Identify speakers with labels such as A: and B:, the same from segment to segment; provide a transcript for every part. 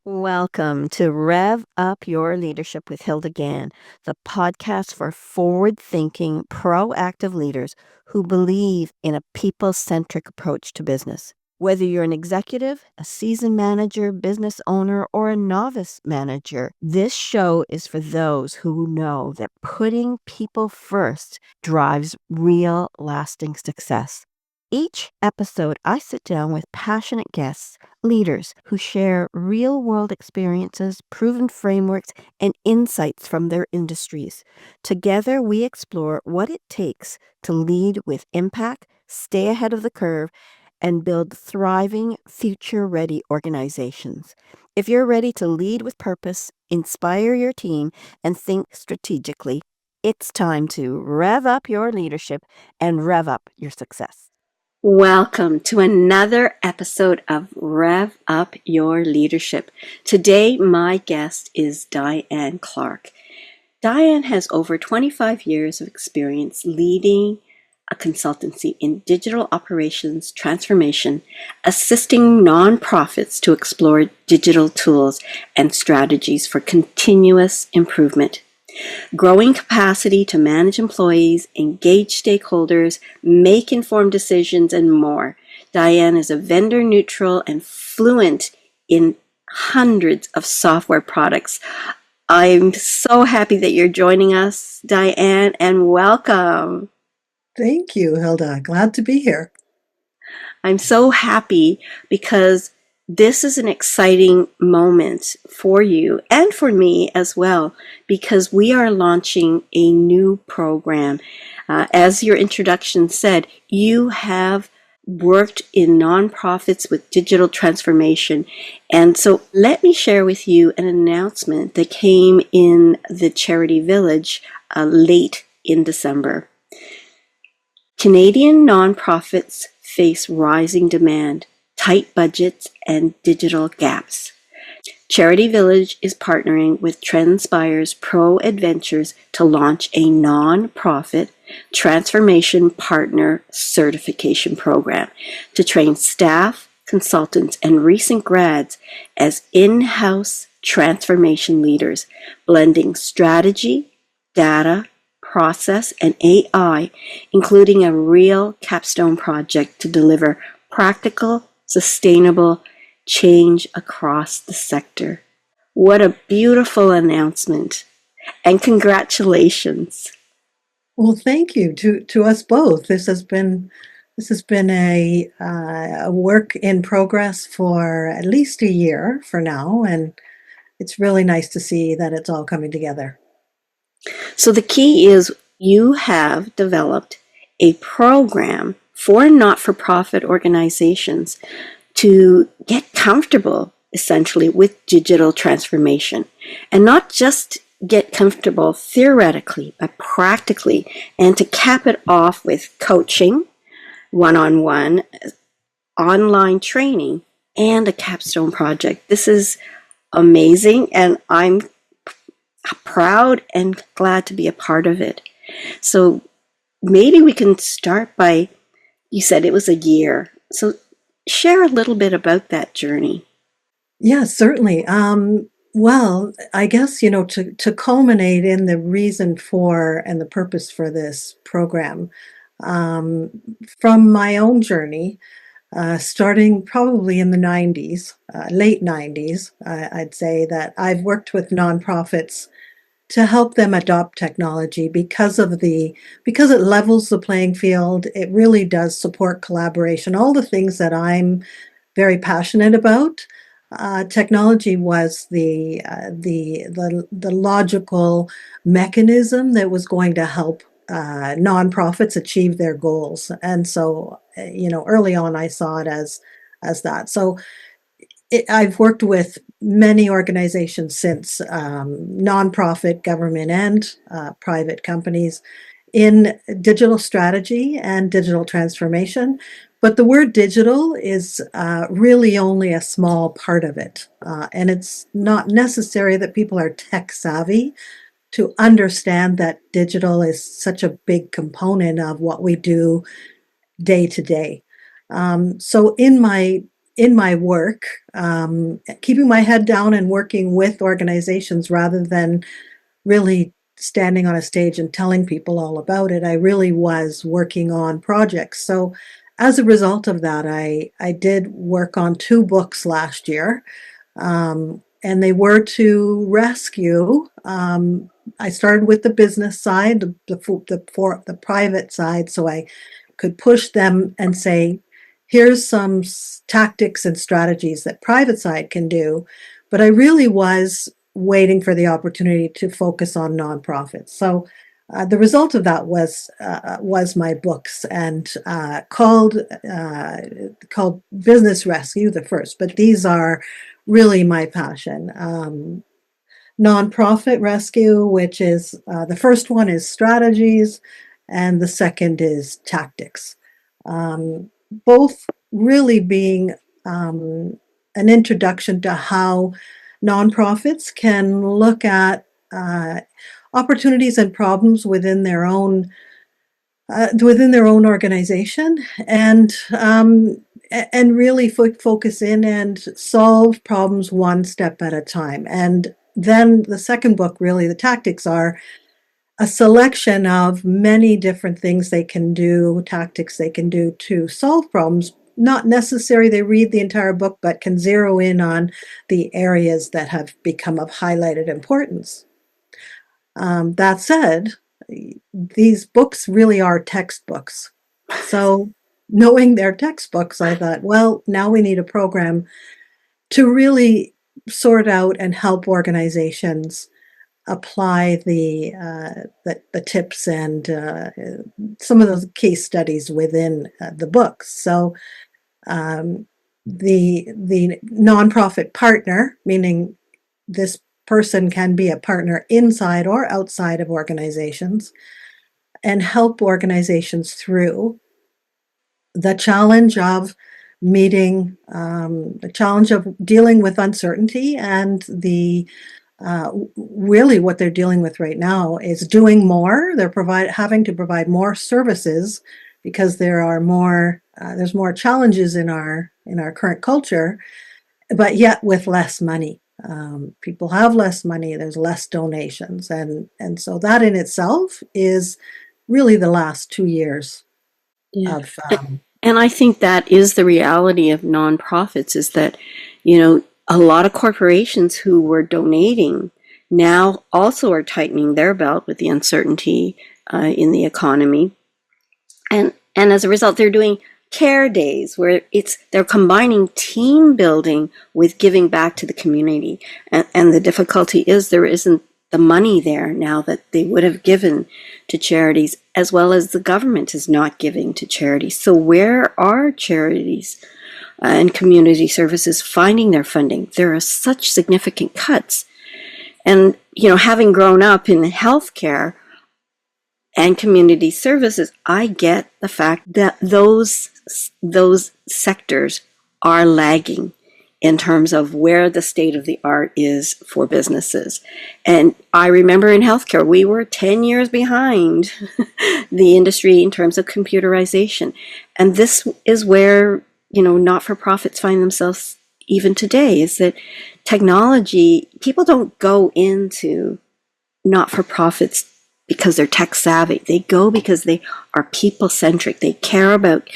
A: Welcome to Rev Up Your Leadership with Hilda Gann, the podcast for forward thinking, proactive leaders who believe in a people centric approach to business. Whether you're an executive, a seasoned manager, business owner, or a novice manager, this show is for those who know that putting people first drives real, lasting success. Each episode, I sit down with passionate guests, leaders who share real-world experiences, proven frameworks, and insights from their industries. Together, we explore what it takes to lead with impact, stay ahead of the curve, and build thriving, future-ready organizations. If you're ready to lead with purpose, inspire your team, and think strategically, it's time to rev up your leadership and rev up your success. Welcome to another episode of Rev Up Your Leadership. Today, my guest is Dianne Clark. Dianne has over 25 years of experience leading a consultancy in digital operations transformation, assisting nonprofits to explore digital tools and strategies for continuous improvement. Growing capacity to manage employees, engage stakeholders, make informed decisions, and more. Dianne is a vendor neutral and fluent in hundreds of software products. I'm so happy that you're joining us, Dianne, and welcome.
B: Thank you, Hilda. Glad to be here.
A: I'm so happy because this is an exciting moment for you and for me as well, because we are launching a new program. As your introduction said, you have worked in nonprofits with digital transformation. And so let me share with you an announcement that came in the CharityVillage late in December. Canadian nonprofits face rising demand, tight budgets, and digital gaps. CharityVillage is partnering with Trendspire's ProEdVentures to launch a nonprofit transformation partner certification program to train staff, consultants, and recent grads as in-house transformation leaders, blending strategy, data, process, and AI, including a real capstone project to deliver practical, sustainable change across the sector. What a beautiful announcement, and congratulations.
B: Well, thank you to us both. This has been a work in progress for at least a year for now, and it's really nice to see that it's all coming together.
A: So the key is you have developed a program for not-for-profit organizations to get comfortable, essentially, with digital transformation. And not just get comfortable theoretically, but practically, and to cap it off with coaching, one-on-one, online training, and a capstone project. This is amazing, and I'm proud and glad to be a part of it. So maybe we can start by, you said it was a year. So share a little bit about that journey.
B: Yeah, certainly. Well, I guess, to culminate in the reason for and the purpose for this program, um, from my own journey, starting probably in the 90s, late 90s, I'd say that I've worked with nonprofits to help them adopt technology because it levels the playing field. It really does support collaboration, all the things that I'm very passionate about. Technology was the logical mechanism that was going to help nonprofits achieve their goals, and so early on I saw it as that. So I've worked with many organizations since, nonprofit, government, and private companies in digital strategy and digital transformation. But the word digital is really only a small part of it. And it's not necessary that people are tech savvy to understand that digital is such a big component of what we do day to day. So in my in my work, keeping my head down and working with organizations rather than really standing on a stage and telling people all about it. I really was working on projects. So as a result of that, I did work on 2 books last year, and they were to rescue. I started with the business side, the private side, so I could push them and say, here's some tactics and strategies that private side can do. But I really was waiting for the opportunity to focus on nonprofits. So the result of that was my books, and called Business Rescue, the first. But these are really my passion. Nonprofit rescue, which is the first one is strategies, and the second is tactics. Both really being an introduction to how nonprofits can look at opportunities and problems within their own organization, and really focus in and solve problems one step at a time. And then the second book, really, the tactics, are a selection of many different things they can do, tactics they can do to solve problems. Not necessary they read the entire book, but can zero in on the areas that have become of highlighted importance. That said, these books really are textbooks. So knowing they're textbooks, I thought, well, now we need a program to really sort out and help organizations apply the tips and some of those case studies within the books. So the nonprofit partner, meaning this person can be a partner inside or outside of organizations, and help organizations through the challenge of the challenge of dealing with uncertainty, and really what they're dealing with right now is doing more. They're having to provide more services because there's more challenges in our current culture, but yet with less money. People have less money. There's less donations, and so that in itself is really the last 2 years
A: Yeah.
B: of.
A: And I think that is the reality of nonprofits, is that, a lot of corporations who were donating now also are tightening their belt with the uncertainty in the economy. And as a result, they're doing care days where they're combining team building with giving back to the community. And the difficulty is there isn't the money there now that they would have given to charities, as well as the government is not giving to charities. So where are charities and community services finding their funding? There are such significant cuts. And, having grown up in healthcare and community services, I get the fact that those sectors are lagging in terms of where the state of the art is for businesses. And I remember in healthcare, we were 10 years behind the industry in terms of computerization. And this is where, not-for-profits find themselves even today, is that technology, people don't go into not-for-profits because they're tech savvy. They go because they are people-centric. They care about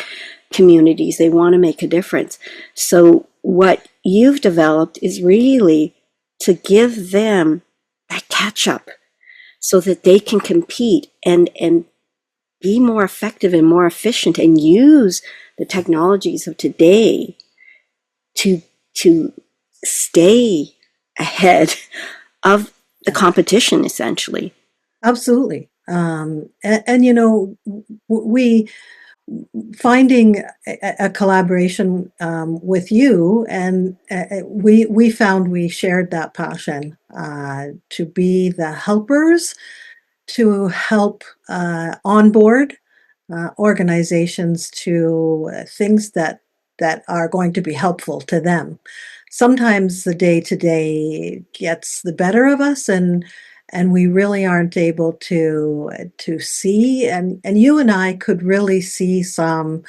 A: communities. They want to make a difference. So what you've developed is really to give them that catch-up so that they can compete and be more effective and more efficient, and use the technologies of today to stay ahead of the competition, essentially.
B: Absolutely. We finding a collaboration with you, and we found we shared that passion to be the helpers, to help onboard organizations to things that are going to be helpful to them. Sometimes the day-to-day gets the better of us, and we really aren't able to see, and you and I could really see some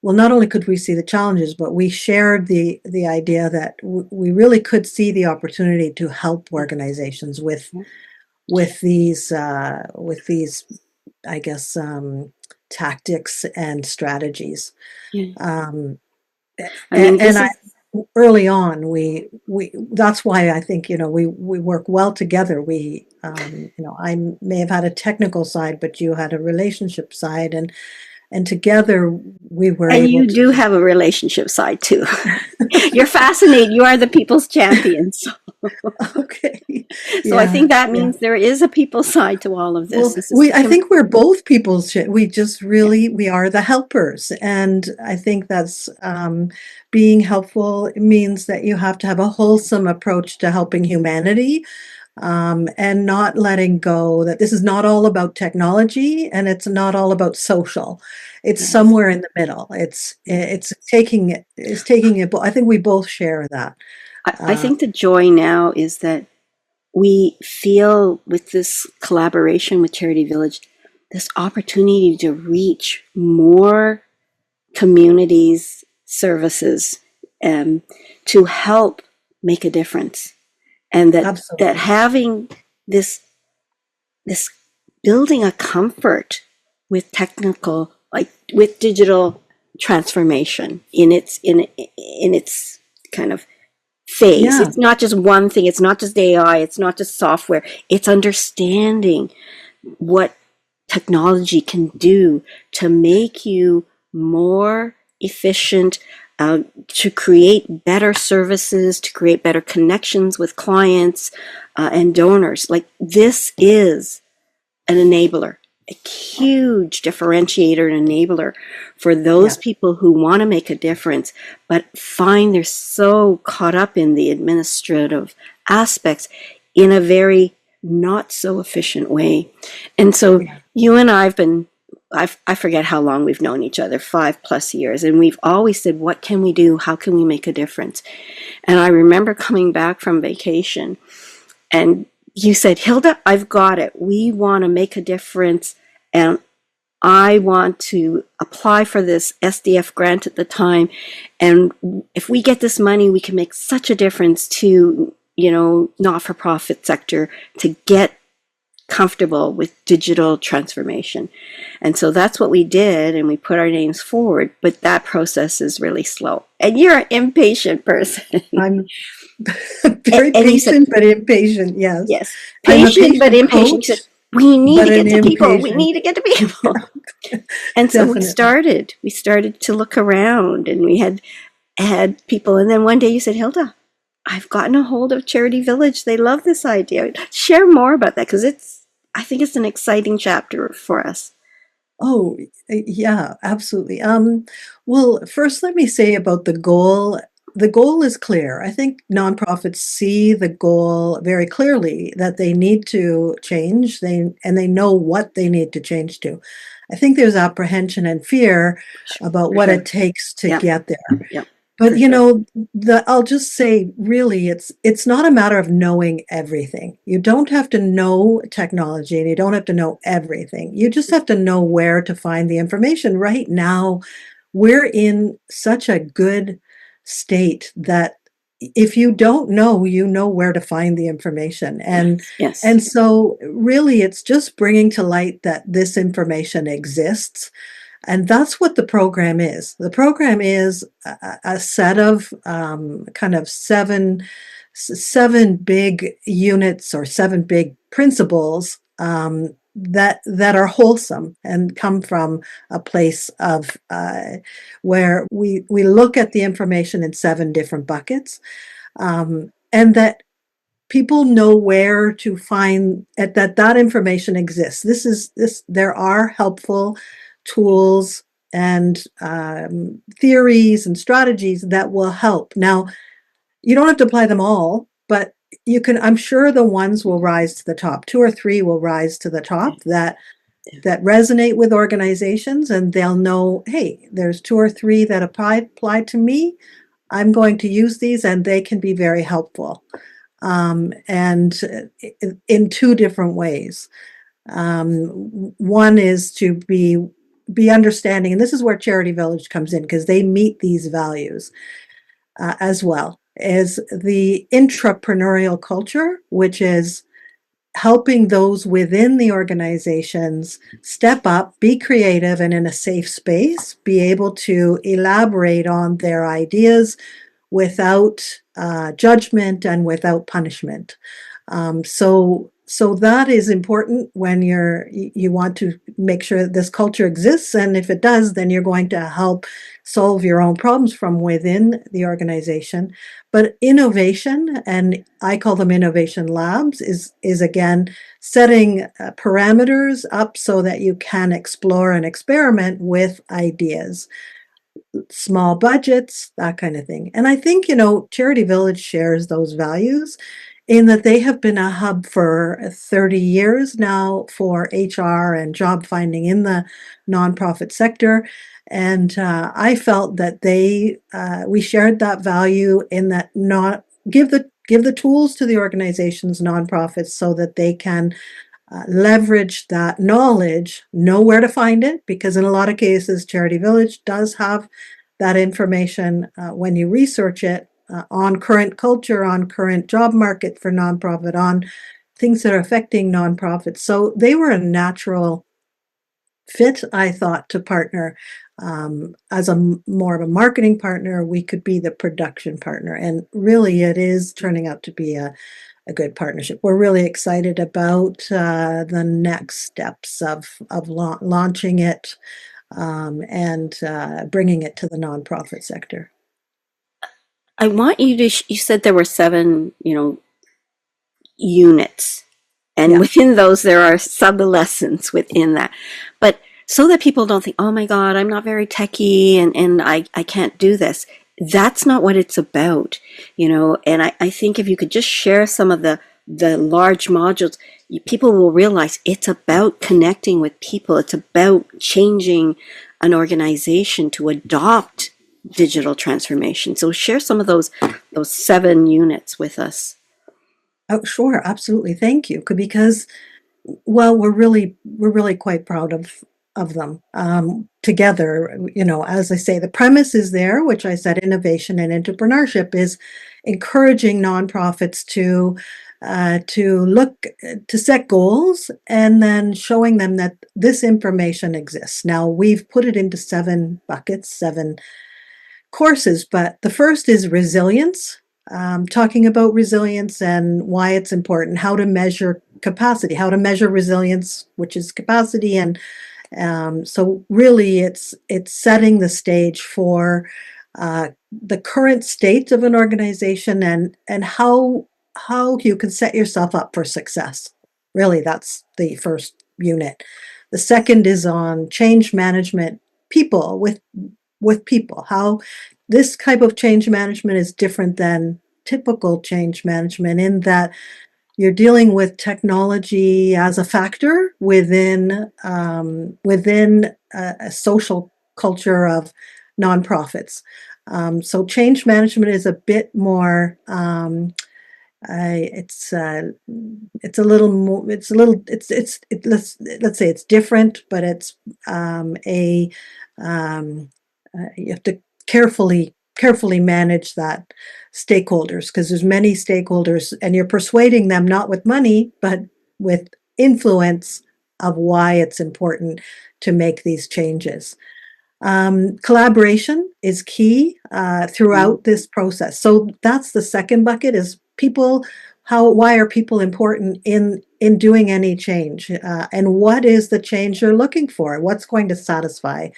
B: well, not only could we see the challenges, but we shared the idea that we really could see the opportunity to help organizations
C: Yeah.
B: with these, I guess, tactics and strategies.
C: Yeah.
B: Um,
C: I mean,
B: and
C: this
B: I
C: is,
B: early on we that's why I think, we work well together. I may have had a technical side, but you had a relationship side, and together we were
C: and
B: able
C: you
B: to.
C: do have a relationship side too. You're fascinated. You are the people's champion.
B: Okay.
C: So I
B: Yeah,
C: think that
B: yeah.
C: means there is a people side to all of this.
B: Well,
C: This is
B: I think we're both we just
C: yeah,
B: really, we are the helpers. And I think that's, being helpful means that you have to have a wholesome approach to helping humanity, and not letting go that this is not all about technology and it's not all about social. It's
C: yes.
B: somewhere in the middle. It's taking it. I think we both share that.
C: I
B: Uh,
C: think the joy now is that we feel with this collaboration with Charity Village, this opportunity to reach more communities, services, to help make a difference. And that
B: Absolutely.
C: having this this building a comfort with technical, like with digital transformation in its kind of phase.
B: Yeah.
C: It's not just one thing, it's not just AI, it's not just software, it's understanding what technology can do to make you more efficient, to create better services, to create better connections with clients and donors. Like, this is an enabler, a huge differentiator and enabler for those
B: Yeah.
C: people who want to make a difference, but find they're so caught up in the administrative aspects in a very not so efficient way. And so
B: Yeah.
C: you and I forget how long we've known each other, 5+ years, and we've always said, what can we do? How can we make a difference? And I remember coming back from vacation and you said, Hilda, I've got it. We want to make a difference. And I want to apply for this SDF grant at the time. And if we get this money, we can make such a difference to, not-for-profit sector to get comfortable with digital transformation. And so that's what we did, and we put our names forward, but that process is really slow. And you're an impatient person.
B: I'm very
C: And you said,
B: patient, but impatient. Yes.
C: yes,
B: I'm a
C: patient but
B: patient
C: impatient. You said,
B: coach,
C: we need
B: but
C: to
B: an
C: get to people. We
B: impatient.
C: need to get to people. And so we
B: Definitely.
C: started. We started to look around, and we had people. And then one day you said, Hilda, I've gotten a hold of Charity Village. They love this idea. Share more about that, because I think it's an exciting chapter for us.
B: Oh, yeah, absolutely. Well, first, let me say about the goal. The goal is clear. I think nonprofits see the goal very clearly that they need to change. They know what they need to change to. I think there's apprehension and fear about
C: For
B: what
C: sure.
B: it takes to
C: Yeah.
B: get there.
C: Yeah.
B: But
C: For sure.
B: I'll just say, really, it's not a matter of knowing everything. You don't have to know technology, and you don't have to know everything. You just have to know where to find the information. Right now, we're in such a good state that if you don't know, you know where to find the information. And
C: Yes. Yes.
B: and so really it's just bringing to light that this information exists, and that's what the program is. The program is a set of, kind of seven big units or seven big principles, that are wholesome and come from a place of, where we look at the information in seven different buckets, and that people know where to find that information exists. There are helpful tools and, theories and strategies that will help. Now, you don't have to apply them all, but you can. I'm sure the ones will rise to the top. Two or three will rise to the top that resonate with organizations, and they'll know, hey, there's two or three that apply to me. I'm going to use these, and they can be very helpful, and in two different ways. One is to be be understanding, and this is where CharityVillage comes in, because they meet these values as well, is the intrapreneurial culture, which is helping those within the organizations step up, be creative, and in a safe space, be able to elaborate on their ideas without judgment and without punishment. So that is important when you want to make sure that this culture exists, and if it does, then you're going to help solve your own problems from within the organization. But innovation, and I call them innovation labs, is again setting parameters up so that you can explore and experiment with ideas, small budgets, that kind of thing. And I think, CharityVillage shares those values in that they have been a hub for 30 years now for HR and job finding in the nonprofit sector. And I felt that we shared that value in that not give the tools to the organizations, nonprofits, so that they can leverage that knowledge, know where to find it, because in a lot of cases, CharityVillage does have that information when you research it on current culture, on current job market for nonprofit, on things that are affecting nonprofits. So they were a natural fit, I thought, to partner. As more of a marketing partner, we could be the production partner. And really, it is turning out to be a good partnership. We're really excited about the next steps of launching it and bringing it to the nonprofit sector.
C: I want you to, you said there were 7, units. And within those, there are sub-lessons within that. But so that people don't think, oh my God, I'm not very techie and I can't do this. That's not what it's about, And I think if you could just share some of the large modules, people will realize it's about connecting with people. It's about changing an organization to adopt digital transformation. So share some of those 7 units with us.
B: Oh, sure, absolutely. Thank you. Because, well, we're really quite proud of them together. As I say, the premise is there, which I said, innovation and entrepreneurship is encouraging nonprofits to set goals and then showing them that this information exists. Now, we've put it into 7 buckets, 7 courses, but the first is resilience, talking about resilience and why it's important, how to measure capacity, how to measure resilience, which is capacity. And so really it's setting the stage for the current state of an organization and how you can set yourself up for success. Really, that's the first unit. The second is on change management, people with people, how this type of change management is different than typical change management in that you're dealing with technology as a factor within a social culture of nonprofits. So change management is a bit more. It's a little more. Let's say it's different, but it's you have to carefully manage that stakeholders, because there's many stakeholders and you're persuading them not with money but with influence of why it's important to make these changes. Collaboration is key throughout this process. So that's the second bucket, is people. Why are people important in doing any change, and what is the change you're looking for? What's going to satisfy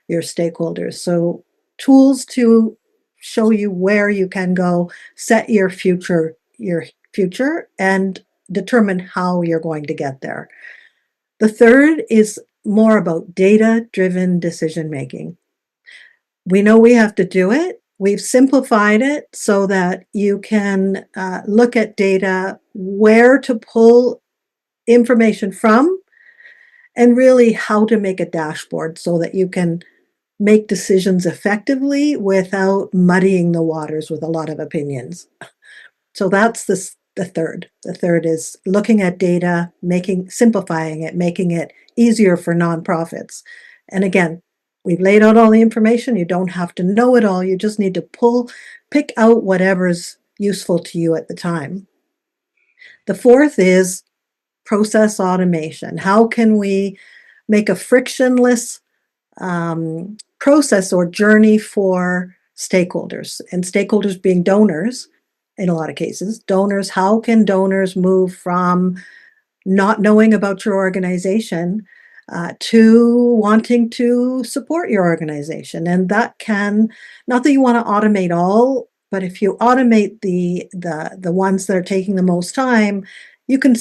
B: your stakeholders? So tools to show you where you can go, set your future, and determine how you're going to get there. The third is more about data-driven decision making. We know we have to do it. We've simplified it so that you can look at data, where to pull information from, and really how to make a dashboard so that you can make decisions effectively without muddying the waters with a lot of opinions. So that's the third. The third is looking at data, simplifying it, making it easier for nonprofits, And again, we've laid out all the information. You don't have to know it all. You just need to pick out whatever's useful to you at the time. The fourth is process automation. How can we make a frictionless process or journey for stakeholders, and stakeholders being donors in a lot of cases? Donors, how can donors move from not knowing about your organization to wanting to support your organization? And that can, not that you want to automate all, but if you automate the ones that are taking the most time, you can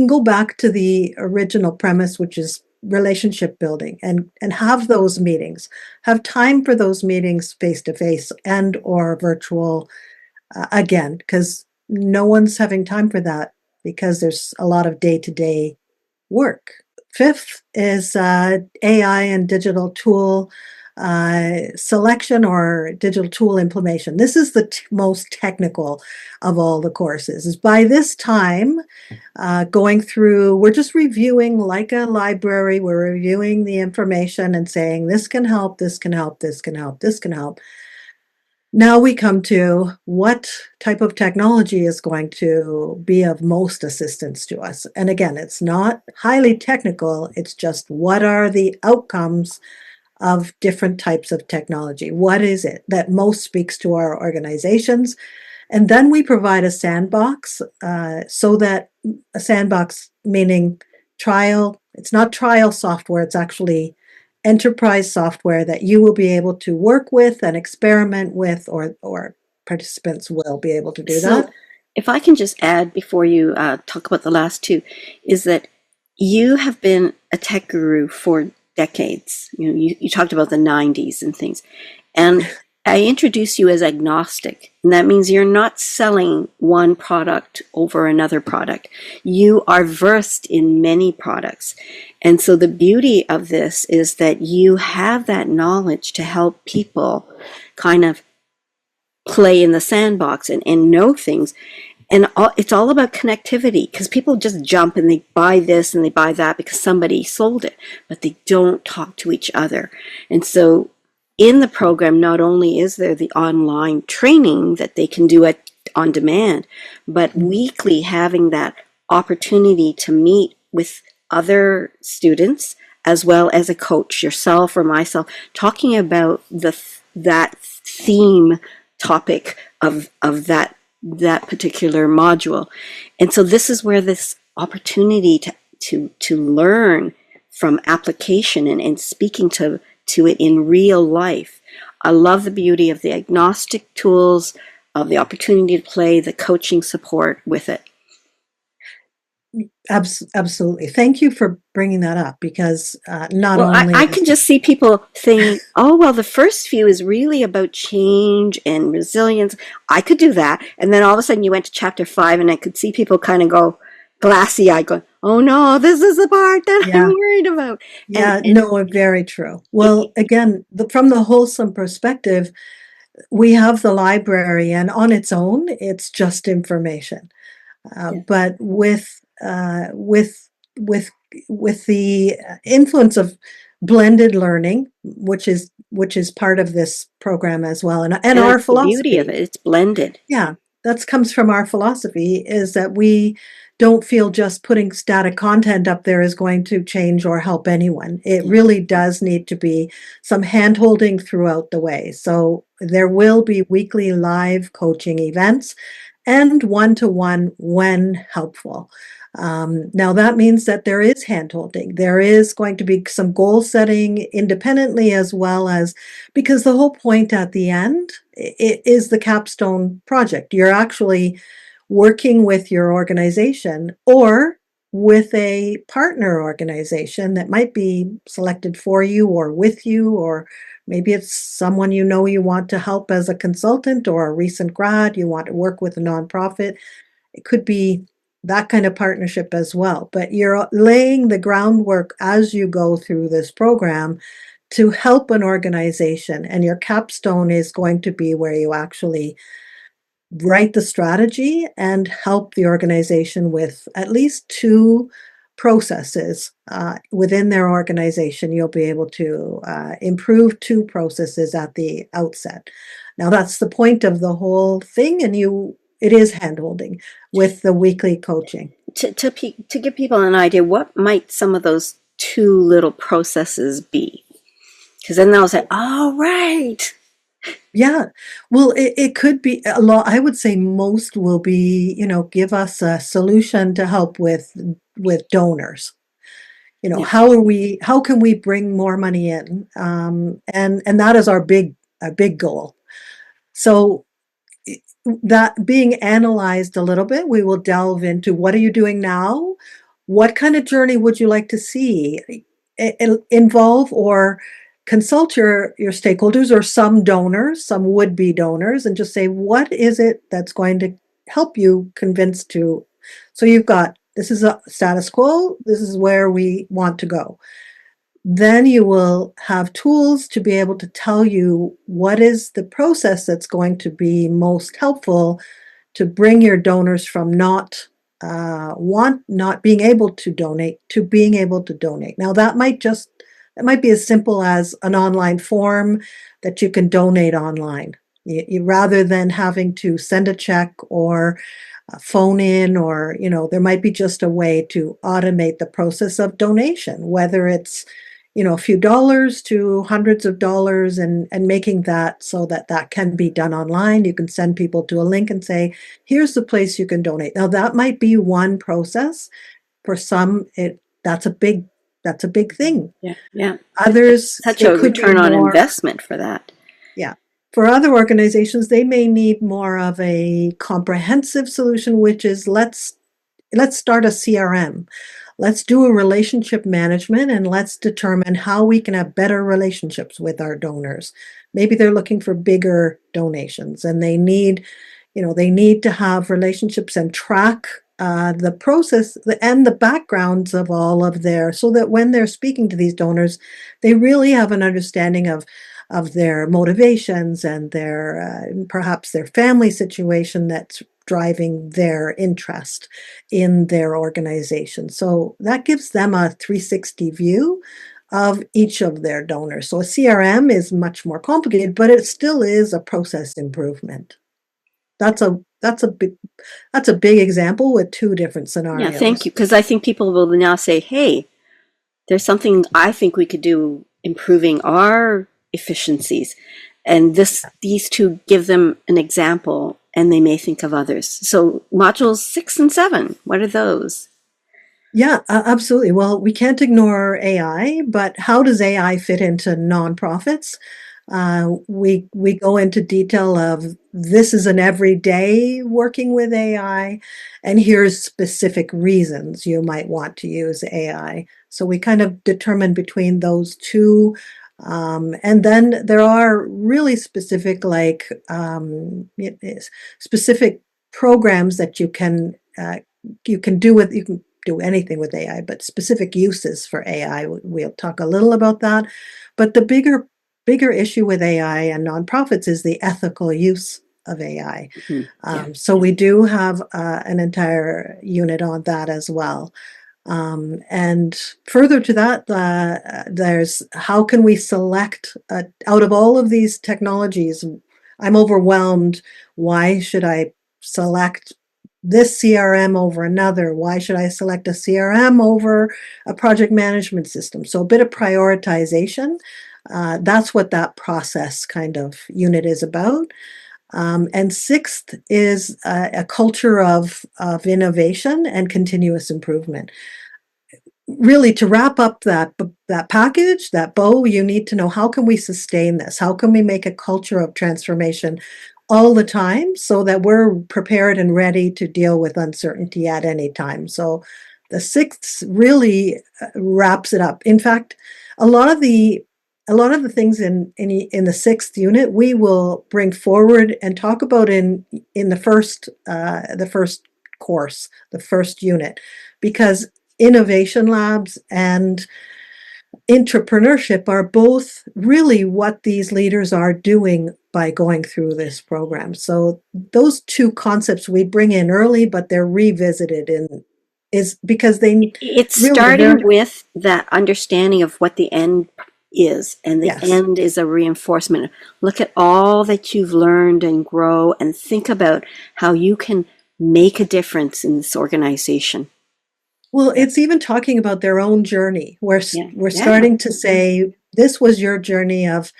B: go back to the original premise, which is relationship building, and have those meetings, have time for those meetings face to face and or virtual, again, because no one's having time for that because there's a lot of day-to-day work. Fifth is AI and digital tool selection or digital tool implementation. This is the most technical of all the courses. Is by this time, going through, we're just reviewing like a library. We're reviewing the information and saying, this can help, this can help, this can help, this can help. Now we come to what type of technology is going to be of most assistance to us. And again, it's not highly technical. It's just what are the outcomes of different types of technology? What is it that most speaks to our organizations? And then we provide a sandbox, so that a sandbox meaning trial, it's not trial software, it's actually enterprise software that you will be able to work with and experiment with, or participants will be able to do that.
C: If I can just add before you talk about the last two, is that you have been a tech guru for decades. You talked about the 90s and things. And I introduce you as agnostic, and that means you're not selling one product over another product. You are versed in many products. And so the beauty of this is that you have that knowledge to help people kind of play in the sandbox and know things. And it's all about connectivity, because people just jump and they buy this and they buy that because somebody sold it, but they don't talk to each other. And so in the program, not only is there the online training that they can do on demand, but weekly having that opportunity to meet with other students as well as a coach, yourself or myself, talking about that theme topic of that particular module. And so this is where this opportunity to learn from application and speaking to it in real life. I love the beauty of the agnostic tools, of the opportunity to play, the coaching support with it.
B: Absolutely. Thank you for bringing that up, because
C: I can just see people saying, oh, well, the first few is really about change and resilience. I could do that. And then all of a sudden you went to chapter 5 and I could see people kind of go glassy-eyed going, oh no, this is the part that I'm worried about.
B: No, very true. Well, again, from the wholesome perspective, we have the library, and on its own, it's just information. But with the influence of blended learning, which is part of this program as well, and our philosophy.
C: The beauty of it, it's blended.
B: Yeah, that comes from our philosophy, is that we don't feel just putting static content up there is going to change or help anyone. It really does need to be some hand-holding throughout the way. So there will be weekly live coaching events and one-to-one when helpful. Now that means that there is hand-holding. There is going to be some goal setting independently, as well as, because the whole point at the end, it is the capstone project. You're actually working with your organization or with a partner organization that might be selected for you or with you, or maybe it's someone you want to help as a consultant, or a recent grad, you want to work with a nonprofit. It could be that kind of partnership as well. But you're laying the groundwork as you go through this program to help an organization, and your capstone is going to be where you actually write the strategy and help the organization with at least 2 processes within their organization, you'll be able to improve 2 processes at the outset. Now, that's the point of the whole thing, and it is handholding with the weekly coaching.
C: To give people an idea, what might some of those 2 little processes be? Because then they'll say, "Oh, right."
B: Yeah. Well, it could be a lot. I would say most will be, give us a solution to help with donors.
C: Yeah.
B: How can we bring more money in? And that is our big goal. So that being analyzed a little bit, we will delve into what are you doing now? What kind of journey would you like to see involve or consult your stakeholders or some donors, some would-be donors, and just say, what is it that's going to help you convince to? So you've got, this is a status quo, this is where we want to go. Then you will have tools to be able to tell you what is the process that's going to be most helpful to bring your donors from not being able to donate to being able to donate. Now that might be as simple as an online form that you can donate online. Rather than having to send a check or phone in, or there might be just a way to automate the process of donation, whether it's a few dollars to hundreds of dollars, and making that so that can be done online. You can send people to a link and say, here's the place you can donate. Now that might be one process. For some, that's a big thing.
C: Yeah.
B: Others,
C: Such
B: it
C: a
B: could be
C: return on
B: more.
C: investment for that.
B: Yeah. For other organizations, they may need more of a comprehensive solution, which is let's start a CRM. Let's do a relationship management, and let's determine how we can have better relationships with our donors. Maybe they're looking for bigger donations, and they need to have relationships and track the process and the backgrounds of all of so that when they're speaking to these donors, they really have an understanding of their motivations and their perhaps their family situation that's driving their interest in their organization. So that gives them a 360 view of each of their donors. So a CRM is much more complicated, but it still is a process improvement. That's a big example with 2 different scenarios.
C: Yeah, thank you. Because I think people will now say, hey, there's something I think we could do improving our efficiencies. And these 2 give them an example, and they may think of others. So modules 6 and 7, what are those?
B: Yeah, absolutely. Well, we can't ignore AI, but how does AI fit into nonprofits? We go into detail of this is an everyday working with AI, and here's specific reasons you might want to use AI. So we kind of determine between those 2. And then there are really specific, specific programs that you can do with. You can do anything with AI, but specific uses for AI. We'll talk a little about that. But the bigger issue with AI and nonprofits is the ethical use of AI. So we do have an entire unit on that as well. And further to that, there's how can we select out of all of these technologies? I'm overwhelmed. Why should I select this CRM over another? Why should I select a CRM over a project management system? So a bit of prioritization. That's what that process kind of unit is about. And 6th is a culture of innovation and continuous improvement. Really, to wrap up that package, that bow, you need to know, how can we sustain this? How can we make a culture of transformation all the time so that we're prepared and ready to deal with uncertainty at any time? So the 6th really wraps it up. In fact, a lot of the things in the 6th unit we will bring forward and talk about in the first course, the first unit, because innovation labs and entrepreneurship are both really what these leaders are doing by going through this program. So those 2 concepts we bring in early, but they're revisited is because they
C: It's
B: really,
C: starting with that understanding of what the end is, and the
B: yes.
C: end is a reinforcement. Look at all that you've learned and grow, and think about how you can make a difference in this organization.
B: Well, it's even talking about their own journey. We're
C: Yeah.
B: starting to say, this was your journey of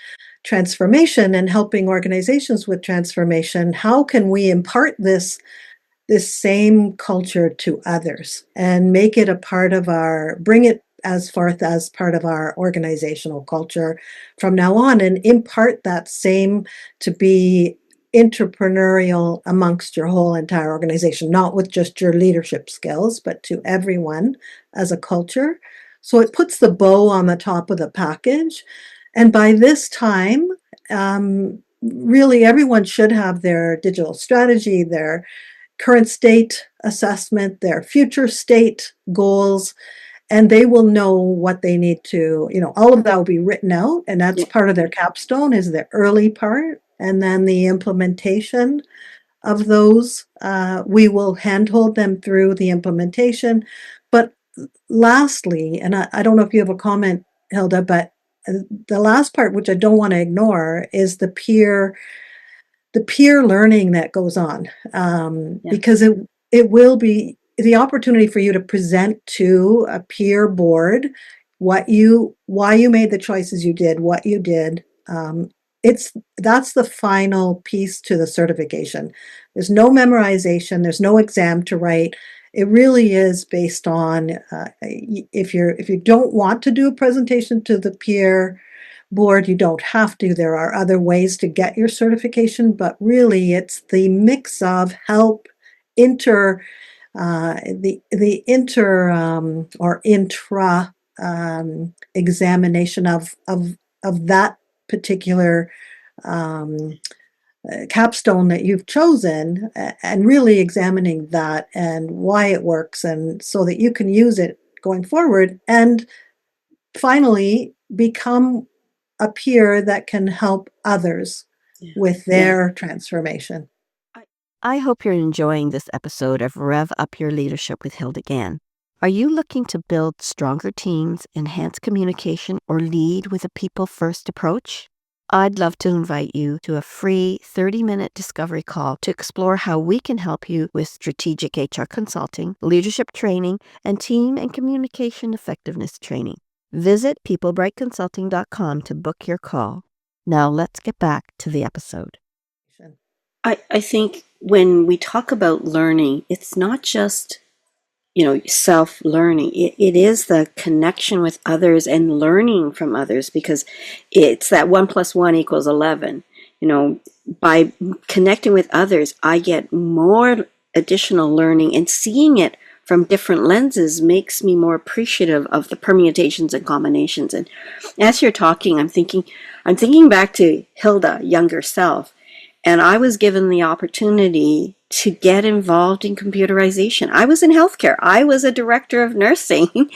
B: transformation and helping organizations with transformation. How can we impart this same culture to others and make it a part of bring it as forth as part of our organizational culture from now on, and impart that same to be entrepreneurial amongst your whole entire organization, not with just your leadership skills, but to everyone as a culture. So it puts the bow on the top of the package. And by this time, really everyone should have their digital strategy, their current state assessment, their future state goals, and they will know what they need to, all of that will be written out. And that's part of their capstone, is the early part. And then the implementation of those, we will handhold them through the implementation. But lastly, and I don't know if you have a comment, Hilda, but the last part, which I don't want to ignore, is the peer learning that goes on, because it will be the opportunity for you to present to a peer board why you made the choices you did, what you did. That's the final piece to the certification. There's no memorization. There's no exam to write. It really is based on, if you don't want to do a presentation to the peer board, you don't have to. There are other ways to get your certification, but really it's the mix of help, the inter or intra examination of that particular capstone that you've chosen, and really examining that and why it works, and so that you can use it going forward, and finally become a peer that can help others with their transformation.
A: I hope you're enjoying this episode of Rev Up Your Leadership with Hilda Gann. Are you looking to build stronger teams, enhance communication, or lead with a people-first approach? I'd love to invite you to a free 30-minute discovery call to explore how we can help you with strategic HR consulting, leadership training, and team and communication effectiveness training. Visit peoplebrightconsulting.com to book your call. Now let's get back to the episode.
C: I think when we talk about learning, it's not just, self-learning. It is the connection with others and learning from others, because it's that 1 + 1 = 11. By connecting with others, I get more additional learning, and seeing it from different lenses makes me more appreciative of the permutations and combinations. And as you're talking, I'm thinking back to Hilda, younger self, and I was given the opportunity to get involved in computerization. I was in healthcare. I was a director of nursing,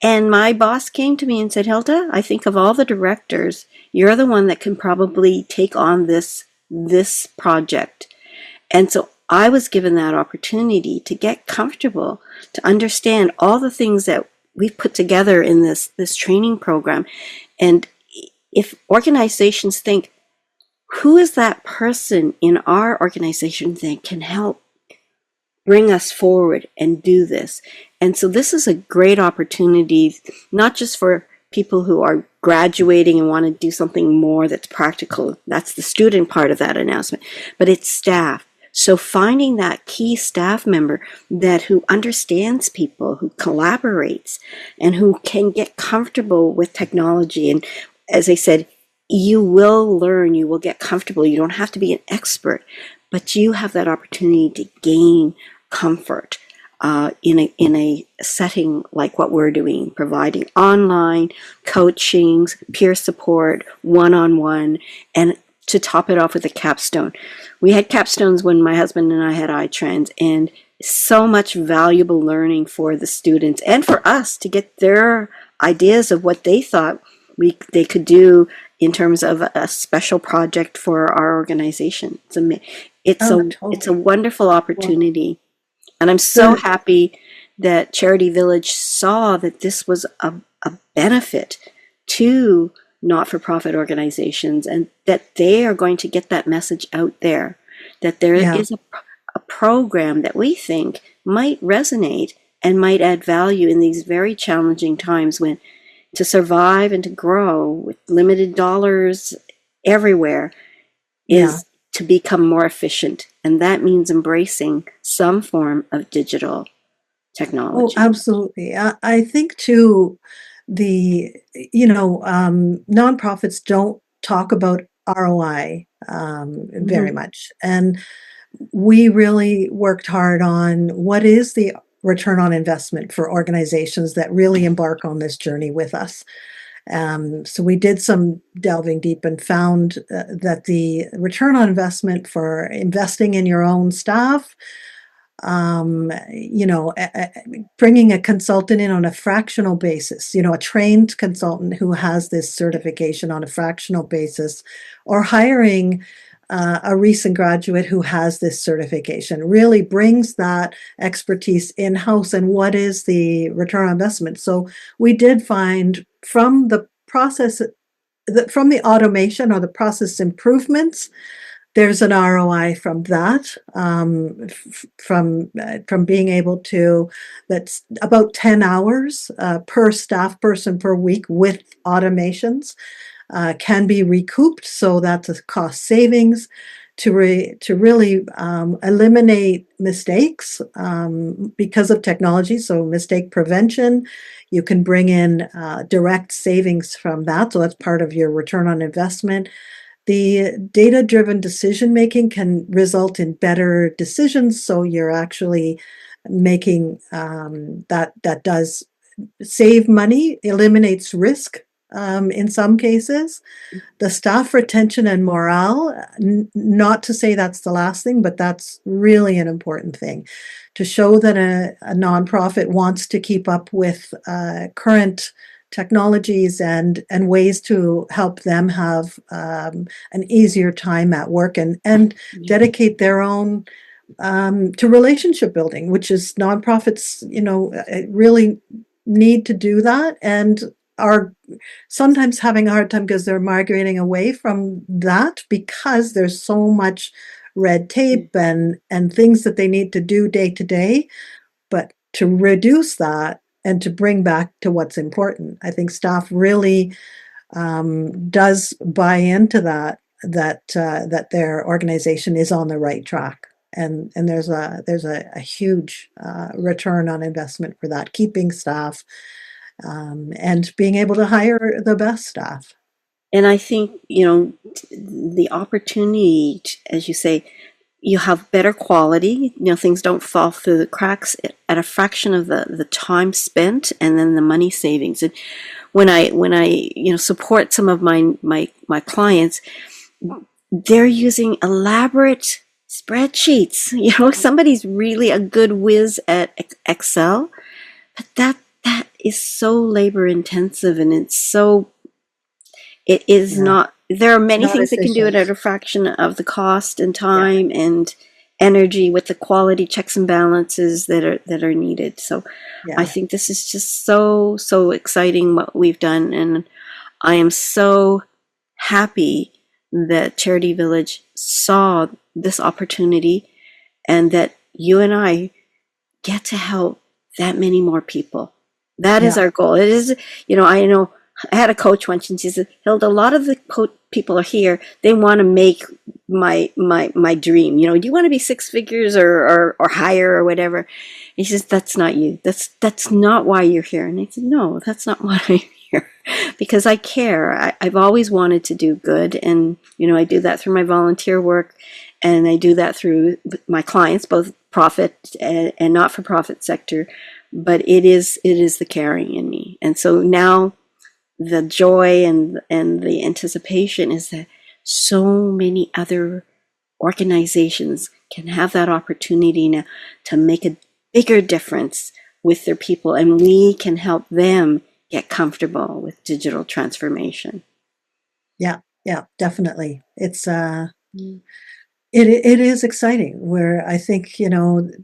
C: and my boss came to me and said, "Hilda, I think of all the directors, you're the one that can probably take on this project." And so I was given that opportunity to get comfortable, to understand all the things that we've put together in this training program. And if organizations think, who is that person in our organization that can help bring us forward and do this? And so this is a great opportunity, not just for people who are graduating and want to do something more that's practical. That's the student part of that announcement, but it's staff. So finding that key staff member who understands people, who collaborates, and who can get comfortable with technology. And as I said, you will learn, you will get comfortable. You don't have to be an expert, but you have that opportunity to gain comfort in a setting like what we're doing, providing online coachings, peer support, one-on-one, and to top it off with a capstone. We had capstones when my husband and I had iTrends, and so much valuable learning for the students and for us to get their ideas of what they thought they could do in terms of a special project for our organization. It's a wonderful opportunity. And I'm so happy that CharityVillage saw that this was a benefit to not-for-profit organizations, and that they are going to get that message out there, that there
B: Yeah.
C: is a program that we think might resonate and might add value in these very challenging times when to survive and to grow with limited dollars everywhere
B: Yeah.
C: is to become more efficient. And that means embracing some form of digital
B: Oh,
C: technology.
B: absolutely. I think too, nonprofits don't talk about ROI very
C: Mm-hmm.
B: much. And we really worked hard on what is the return on investment for organizations that really embark on this journey with us. So we did some delving deep and found that the return on investment for investing in your own staff, bringing a consultant in on a fractional basis, a trained consultant who has this certification on a fractional basis, or hiring a recent graduate who has this certification really brings that expertise in-house. And what is the return on investment? So we did find from the process, from the automation or the process improvements, there's an ROI from that, from being able to, that's about 10 hours per staff person per week with automations, can be recouped. So that's a cost savings to really eliminate mistakes because of technology. So mistake prevention, you can bring in direct savings from that. So that's part of your return on investment. The data-driven decision making can result in better decisions. So you're actually making that does save money, eliminates risk in some cases. The staff retention and morale, not to say that's the last thing, but that's really an important thing to show that a nonprofit wants to keep up with current technologies and ways to help them have an easier time at work and dedicate their own to relationship building, which is nonprofits, really need to do that and are sometimes having a hard time because they're migrating away from that because there's so much red tape and things that they need to do day to day. But to reduce that and to bring back to what's important, I think staff really does buy into that their organization is on the right track. And there's a huge return on investment for that, keeping staff and being able to hire the best staff.
C: And I think, the opportunity, as you say, you have better quality, things don't fall through the cracks at a fraction of the time spent and then the money savings. And when I support some of my clients, they're using elaborate spreadsheets. Somebody's really a good whiz at Excel, but that is so labor intensive, and it is
B: Yeah.
C: not. There are many
B: Not
C: things that can do it
B: efficient.
C: at a fraction of the cost and time and energy with the quality checks and balances that are needed. So I
B: Yeah.
C: think this is just so exciting what we've done, and I am so happy that CharityVillage saw this opportunity and that you and I get to help that many more people. That is
B: Yeah.
C: our goal. It is, I know I had a coach once and she said, Hilda, a lot of the people are here. They want to make my dream. Do you want to be six figures or higher or whatever? And he says, that's not you. That's not why you're here. And I said, no, that's not why I'm here. Because I care. I've always wanted to do good. And, I do that through my volunteer work. And I do that through my clients, both profit and not-for-profit sector. But it is the caring in me. And so now the joy and the anticipation is that so many other organizations can have that opportunity now to make a bigger difference with their people, and we can help them get comfortable with digital transformation.
B: Yeah, definitely. It's It is exciting where I think,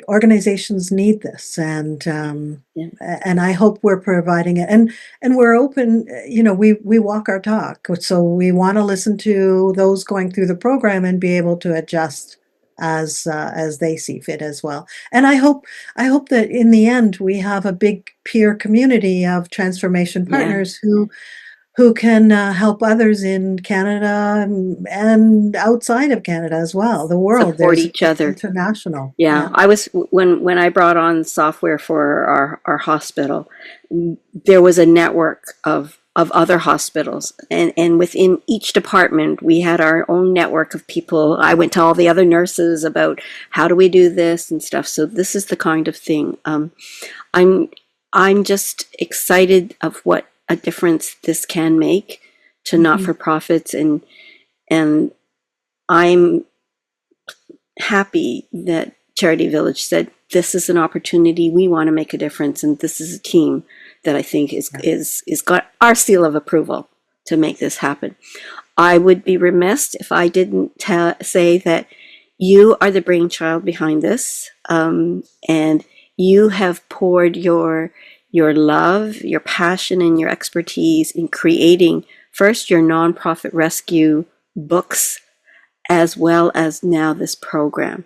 B: organizations need this
C: Yeah.
B: and I hope we're providing it and we're open, we walk our talk. So we want to listen to those going through the program and be able to adjust as they see fit as well. And I hope that in the end we have a big peer community of transformation
C: Yeah.
B: partners who can help others in Canada and outside of Canada as well. The world,
C: Support
B: there's
C: each
B: it's
C: other.
B: international.
C: Yeah,
B: Yeah.
C: I was when I brought on software for our hospital, there was a network of other hospitals, and within each department we had our own network of people. I went to all the other nurses about how do we do this and stuff. So this is the kind of thing. I'm I'm just excited of what a difference this can make to not
B: Mhm.
C: for profits, and I'm happy that Charity Village said this is an opportunity. We want to make a difference, and this is a team that I think
B: Yeah.
C: is got our seal of approval to make this happen. I would be remiss if I didn't say that you are the brainchild behind this, and you have poured your love, your passion, and your expertise in creating first your nonprofit rescue books as well as now this program.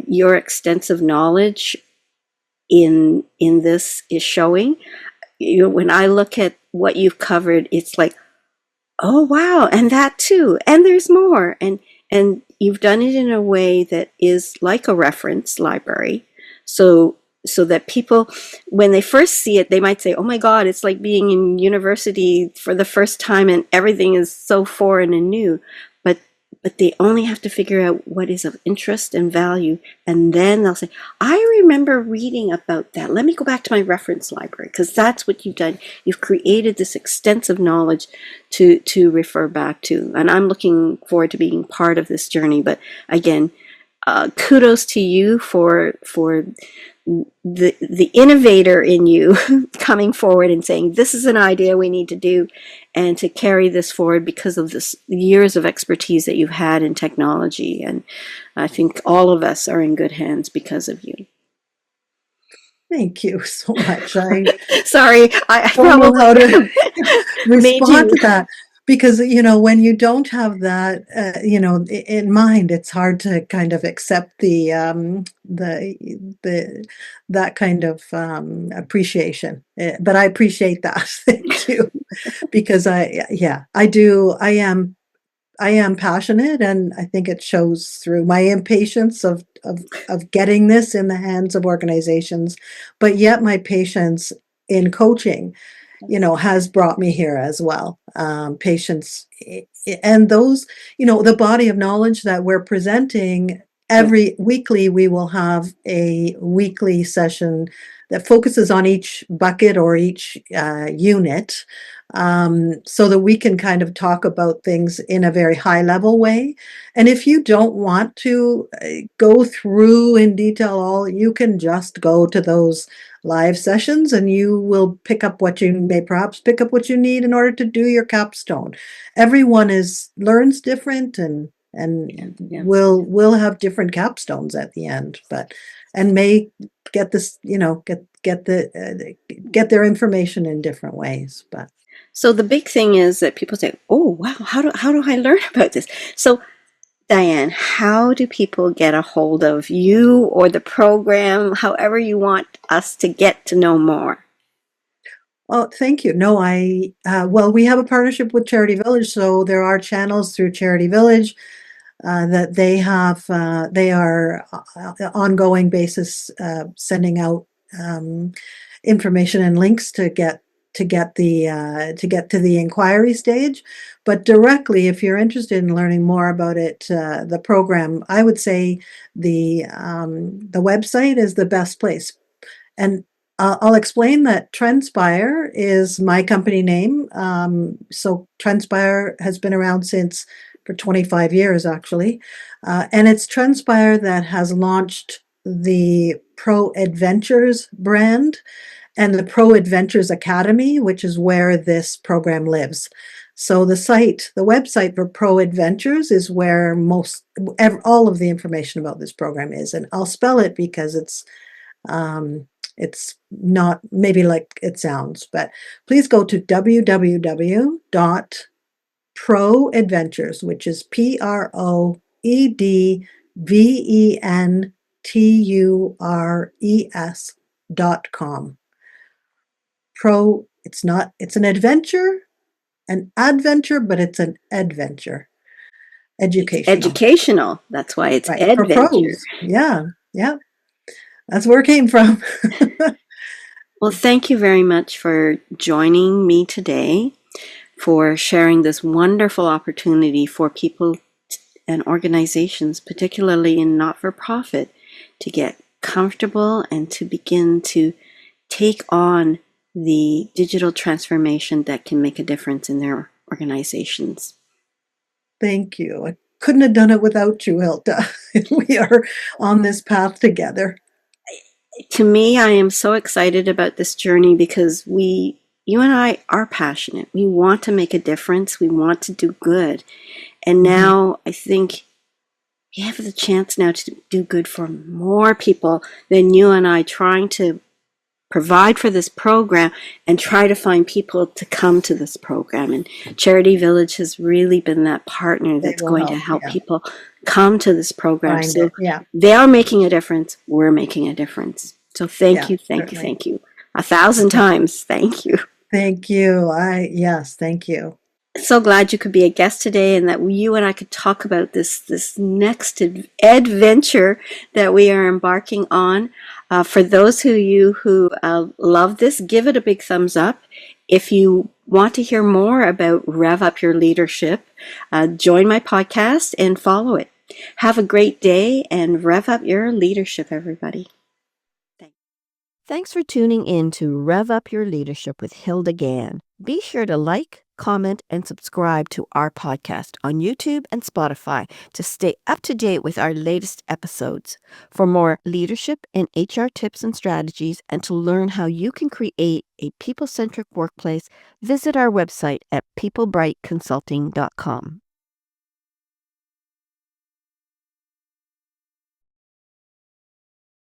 C: Your extensive knowledge in this is showing. When I look at what you've covered, it's like, oh wow, and that too, and there's more, and you've done it in a way that is like a reference library, so that people, when they first see it, they might say, oh my God, it's like being in university for the first time and everything is so foreign and new. But but they only have to figure out what is of interest and value, and then they'll say, I remember reading about that. Let me go back to my reference library, because that's what you've done. You've created this extensive knowledge to refer back to, and I'm looking forward to being part of this journey. But again, kudos to you for the innovator in you coming forward and saying this is an idea we need to do, and to carry this forward because of this years of expertise that you've had in technology. And I think all of us are in good hands because of you.
B: Thank you so much. I
C: Sorry, I
B: don't know how to
C: probably made
B: respond
C: you.
B: to that because, when you don't have that, in mind, it's hard to kind of accept the that kind of appreciation. But I appreciate that. Thank you. Because yeah, I do. I am passionate, and I think it shows through my impatience of getting this in the hands of organizations, but yet my patience in coaching, has brought me here as well. Patience, and those, the body of knowledge that we're presenting
C: Yeah,
B: every weekly, we will have a weekly session that focuses on each bucket or each unit, so that we can kind of talk about things in a very high level way. And if you don't want to go through in detail all, you can just go to those live sessions and you will pick up what you may perhaps pick up what you need in order to do your capstone. Everyone learns different
C: yeah,
B: and
C: yeah.
B: will have different capstones at the end, but and may get this, get their information in different ways. But
C: So the big thing is that people say, "Oh, wow, how do I learn about this?" So, Dianne, how do people get a hold of you or the program, however you want us to get to know more?
B: oh, thank you. No, well, we have a partnership with Charity Village, so there are channels through Charity Village that they are ongoing basis sending out information and links to get to the inquiry stage. But directly, if you're interested in learning more about it, the program, I would say the website is the best place. And I'll explain that Trendspire is my company name. So Trendspire has been around since for 25 years, actually. And it's Trendspire that has launched the ProEdVentures brand and the ProEdVentures Academy, which is where this program lives. So the website for ProEdVentures is where all of the information about this program is, and I'll spell it because it's not maybe like it sounds, but please go to www.ProEdventures, which is ProEdventures.com. It's an adventure, an adventure, but it's an adventure. Educational.
C: Educational. That's why it's
B: Right. For
C: adventure.
B: pros. Yeah. Yeah. That's where it came from.
C: Well, thank you very much for joining me today, for sharing this wonderful opportunity for people and organizations, particularly in not-for-profit, to get comfortable and to begin to take on the digital transformation that can make a difference in their organizations.
B: Thank you. I couldn't have done it without you, Hilda. We are on this path together.
C: To me, I am so excited about this journey because you and I are passionate. We want to make a difference. We want to do good. And now I think we have the chance now to do good for more people than you and I, trying to provide for this program and try to find people to come to this program. And CharityVillage has really been that partner that's going to help people come to this program. So they are making a difference. We're making a difference. So thank you. 1,000 times. Thank you.
B: Thank you. Yes, thank you.
C: So glad you could be a guest today and that you and I could talk about this next adventure that we are embarking on. For those of you who love this, give it a big thumbs up. If you want to hear more about Rev Up Your Leadership, join my podcast and follow it. Have a great day and rev up your leadership, everybody.
A: Thanks for tuning in to Rev Up Your Leadership with Hilda Gann. Be sure to like, comment, and subscribe to our podcast on YouTube and Spotify to stay up to date with our latest episodes. For more leadership and HR tips and strategies, and to learn how you can create a people-centric workplace, visit our website at peoplebrightconsulting.com.